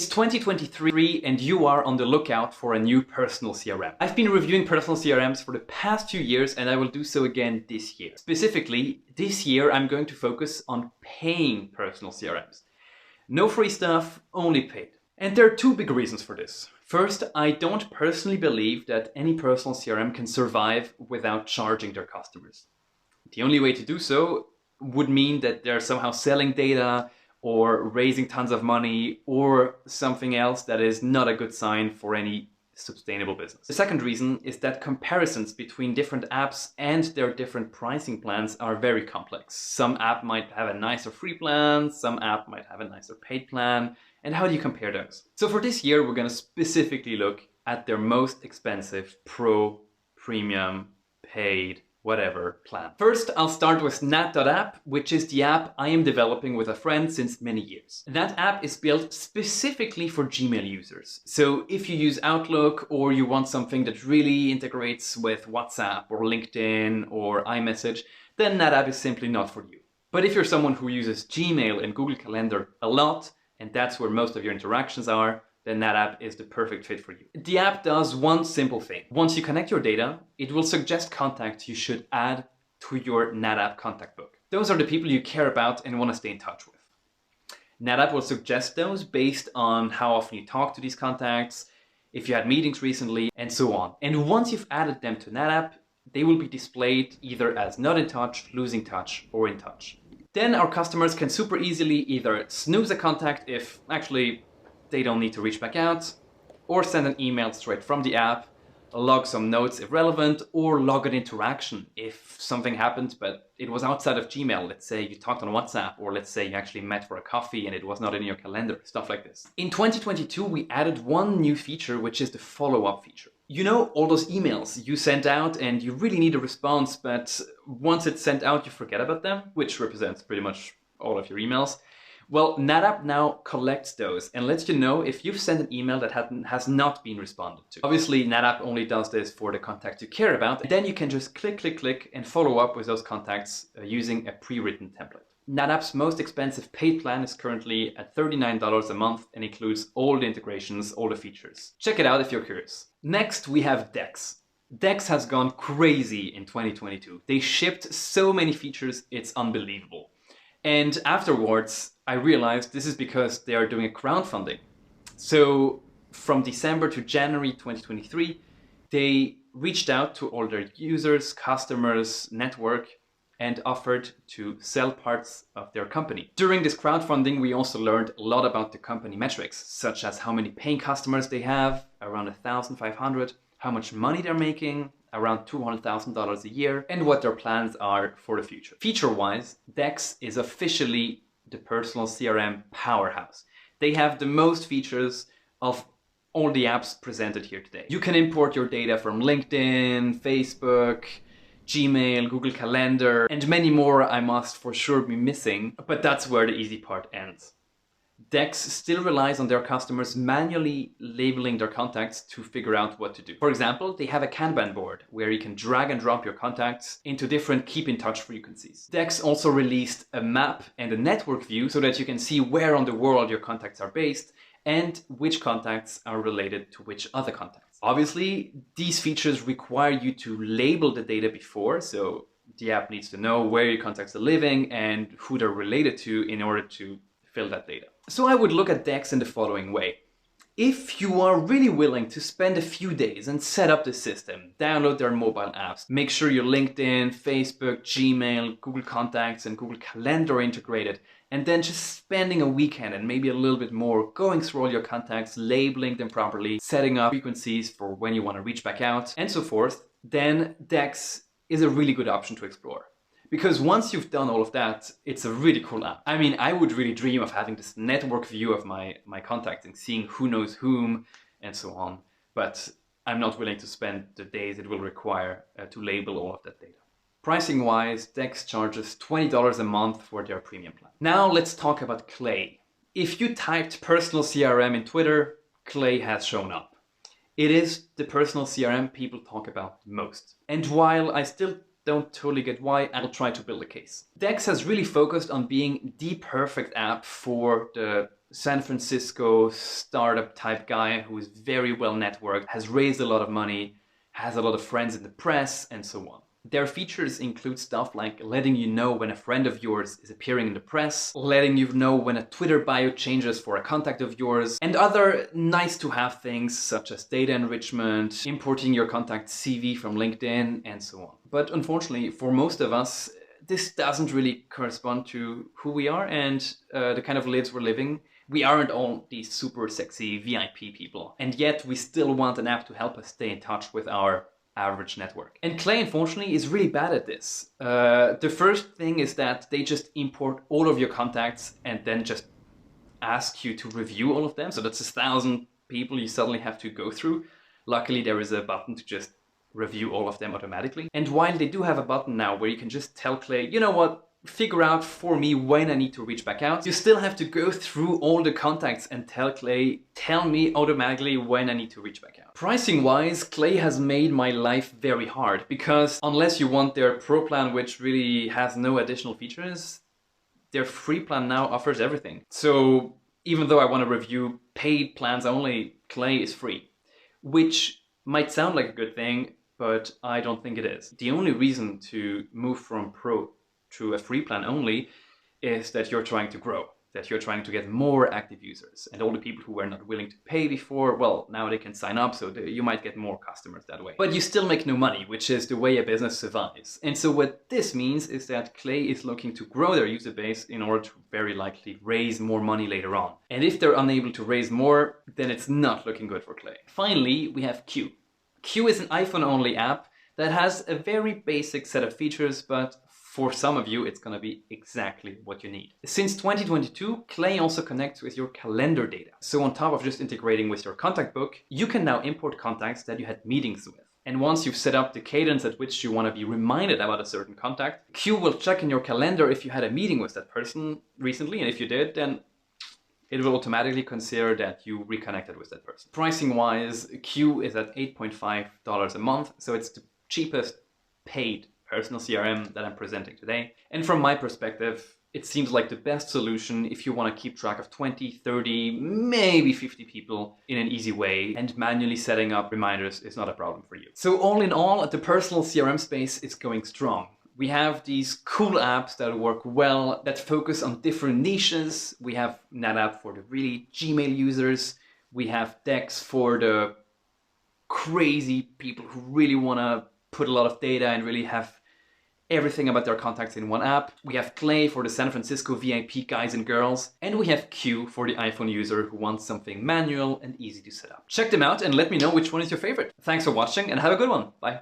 It's 2023 and you are on the lookout for a new personal CRM. I've been reviewing personal CRMs for the past few years and I will do so again this year. Specifically, this year I'm going to focus on paying personal CRMs. No free stuff, only paid. And there are two big reasons for this. First, I don't personally believe that any personal CRM can survive without charging their customers. The only way to do so would mean that they're somehow selling data or raising tons of money or something else that is not a good sign for any sustainable business. The second reason is that comparisons between different apps and their different pricing plans are very complex. Some app might have a nicer free plan, some app might have a nicer paid plan, and how do you compare those? So for this year, we're going to specifically look at their most expensive pro, premium, paid, whatever plan. First, I'll start with Netapp, which is the app I am developing with a friend since many years. That app is built specifically for Gmail users. So if you use Outlook or you want something that really integrates with WhatsApp or LinkedIn or iMessage, then that app is simply not for you. But if you're someone who uses Gmail and Google Calendar a lot, and that's where most of your interactions are, then Netapp is the perfect fit for you. The app does one simple thing. Once you connect your data, it will suggest contacts you should add to your Netapp contact book. Those are the people you care about and want to stay in touch with. Netapp will suggest those based on how often you talk to these contacts, if you had meetings recently, and so on. And once you've added them to Netapp, they will be displayed either as not in touch, losing touch, or in touch. Then our customers can super easily either snooze a contact if actually they don't need to reach back out, or send an email straight from the app, log some notes if relevant, or log an interaction if something happened but it was outside of Gmail. Let's say you talked on WhatsApp, or let's say you actually met for a coffee and it was not in your calendar, stuff like this. In 2022, we added one new feature, which is the follow-up feature. You know, all those emails you sent out and you really need a response, but once it's sent out, you forget about them, which represents pretty much all of your emails. Well, Netapp now collects those and lets you know if you've sent an email that has not been responded to. Obviously, Netapp only does this for the contacts you care about. Then you can just click and follow up with those contacts using a pre-written template. Netapp's most expensive paid plan is currently at $39 a month and includes all the integrations, all the features. Check it out if you're curious. Next, we have Dex. Dex has gone crazy in 2022. They shipped so many features, it's unbelievable. And afterwards, I realized this is because they are doing a crowdfunding. So from December to January 2023, they reached out to all their users, customers, network, and offered to sell parts of their company. During this crowdfunding, we also learned a lot about the company metrics, such as how many paying customers they have, around 1,500, how much money they're making, around $200,000 a year, and what their plans are for the future. Feature-wise, Dex is officially the personal CRM powerhouse. They have the most features of all the apps presented here today. You can import your data from LinkedIn, Facebook, Gmail, Google Calendar, and many more I must for sure be missing, but that's where the easy part ends. Dex still relies on their customers manually labeling their contacts to figure out what to do. For example, they have a Kanban board where you can drag and drop your contacts into different keep in touch frequencies. Dex also released a map and a network view so that you can see where on the world your contacts are based and which contacts are related to which other contacts. Obviously, these features require you to label the data before, so the app needs to know where your contacts are living and who they're related to in order to fill that data. So I would look at Dex in the following way. If you are really willing to spend a few days and set up the system, download their mobile apps, make sure your LinkedIn, Facebook, Gmail, Google Contacts, and Google Calendar are integrated, and then just spending a weekend and maybe a little bit more going through all your contacts, labeling them properly, setting up frequencies for when you want to reach back out, and so forth, then Dex is a really good option to explore. Because once you've done all of that, it's a really cool app. I mean, I would really dream of having this network view of my contacts and seeing who knows whom and so on. But I'm not willing to spend the days it will require to label all of that data. Pricing wise, Dex charges $20 a month for their premium plan. Now let's talk about Clay. If you typed personal CRM in Twitter, Clay has shown up. It is the personal CRM people talk about most. And while I still don't totally get why, I'll try to build a case. Dex has really focused on being the perfect app for the San Francisco startup type guy who is very well networked, has raised a lot of money, has a lot of friends in the press, and so on. Their features include stuff like letting you know when a friend of yours is appearing in the press, letting you know when a Twitter bio changes for a contact of yours, and other nice to have things such as data enrichment, importing your contact CV from LinkedIn, and so on. But unfortunately, for most of us, this doesn't really correspond to who we are and the kind of lives we're living. We aren't all these super sexy VIP people, and yet we still want an app to help us stay in touch with our average network. And Clay, unfortunately, is really bad at this. The first thing is that they just import all of your contacts and then just ask you to review all of them. So that's 1,000 people you suddenly have to go through. Luckily, there is a button to just review all of them automatically. And while they do have a button now where you can just tell Clay, you know what, figure out for me when I need to reach back out, you still have to go through all the contacts and tell Clay, tell me automatically when I need to reach back out. Pricing wise, Clay has made my life very hard because unless you want their pro plan, which really has no additional features, their free plan now offers everything. So even though I want to review paid plans only, Clay is free, which might sound like a good thing, but I don't think it is. The only reason to move from pro to a free plan only is that you're trying to grow, that you're trying to get more active users. And all the people who were not willing to pay before, well, now they can sign up, so you might get more customers that way. But you still make no money, which is the way a business survives. And so what this means is that Clay is looking to grow their user base in order to very likely raise more money later on. And if they're unable to raise more, then it's not looking good for Clay. Finally, we have Q. Q is an iPhone-only app that has a very basic set of features, but for some of you, it's going to be exactly what you need. Since 2022, Clay also connects with your calendar data. So on top of just integrating with your contact book, you can now import contacts that you had meetings with. And once you've set up the cadence at which you want to be reminded about a certain contact, Q will check in your calendar if you had a meeting with that person recently, and if you did, then it will automatically consider that you reconnected with that person. Pricing wise, Q is at $8.5 a month, so it's the cheapest paid personal CRM that I'm presenting today. And from my perspective, it seems like the best solution if you want to keep track of 20, 30, maybe 50 people in an easy way, and manually setting up reminders is not a problem for you. So all in all, the personal CRM space is going strong. We have these cool apps that work well, that focus on different niches. We have Netapp for the really Gmail users. We have Dex for the crazy people who really want to put a lot of data and really have everything about their contacts in one app. We have Clay for the San Francisco VIP guys and girls. And we have Q for the iPhone user who wants something manual and easy to set up. Check them out and let me know which one is your favorite. Thanks for watching and have a good one. Bye.